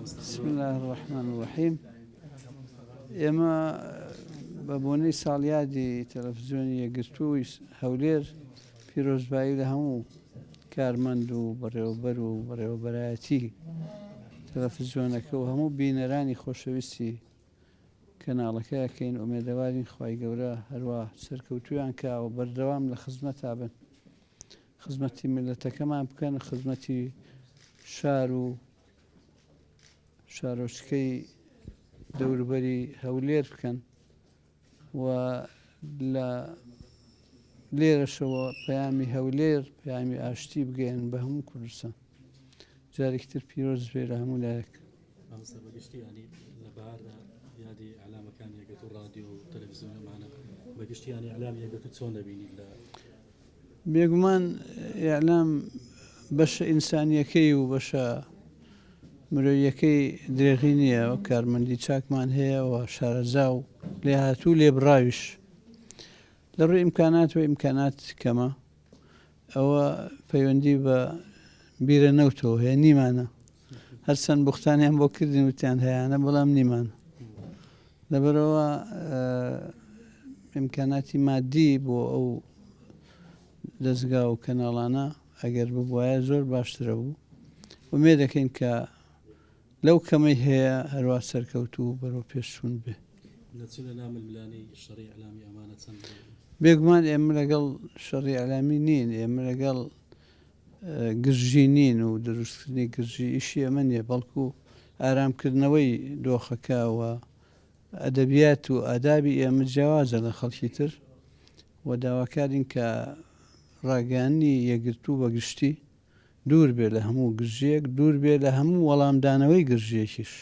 بسم الله الرحمن الرحیم. ئێمە بە بۆنەی ساڵیادی تەلەفزیۆنی یەكگرتووی هەولێر پیرۆزبایی لە هەموو کارمەند و بەڕێوەبەر و بەڕێوەبەرایەتی تەلەفزیۆنەکە و هەموو بینەرانی خۆشەویستی کەناڵەکە ئەکەین. ئومێدەوارین خوای گەورە هەروە سەرکەوتویان کاوە بەردەوام لە خزمەتا بن، خزمەتی میلەتەکەمان بکەن، خزمەتی شار و شارۆچکەی دەوروبەری هەولێر بکەن و لە لێرەشەوە پەیامی هەولێر پەیامی ئاشتی بگەێن بە هەموو کوردستان. جارێکتر پیرۆزبێ لە هەموو لایەک. مامۆستا بەگشتی ینی لە بەهاردا یادی ئەعلامەکان یەکگرتوو ڕادیۆ و تەلەڤیزیۆنەمانە بەگشتی ینی ئەعلامی یەکگرتوو چۆن دەبینیت لە بێگومان ئیعلام بەشە ئینسانیەکەی و بەشە مرۆییەکەی درێغی نییە و کارمەندی چاکمان هەیە و شارەزا و لێهاتوو لێبڕاویش لە ڕووی ئیمکانات و ئیمکانات کەمە. ئەوە پەیوەندی بە بیرە نەوتەوە هەیە، نیمانە. هەرچەند بوختانیان بۆ کردین وتیان هەیەانە بەڵام نیمانە. لەبەرەوە ئیمکاناتی مادی بۆ ئەو دەستگا و کەناڵانە ئەگەر ببوایە زۆر باشترە بوو. ومێ دەکەین کە لەو کەمەی هەیە هەروە سەرکەوتوو بەرەو پێشچوون بێ. نەچونە نامل ملانی شەڕی ئەعلامی ئەمانە چەند بێگومان ئێمە لەگەڵ شەڕی ئەعلامی نین، ئێمە لەگەڵ گرژی نین و دروستکردنی گرژی ئیشی ئەمە نییە، بەڵکو ئارامکردنەوەی دۆخەکە و ئەدەبیات و ئادابی ئێمە جیاوازە لە خەڵکی تر و داواکارین کە ڕاگەیاندنی یەکگرتوو بە گشتی دوور بێ لە هەموو گرژیەک، دوور بێ لە هەموو وەڵامدانەوەی گرژیەکیش.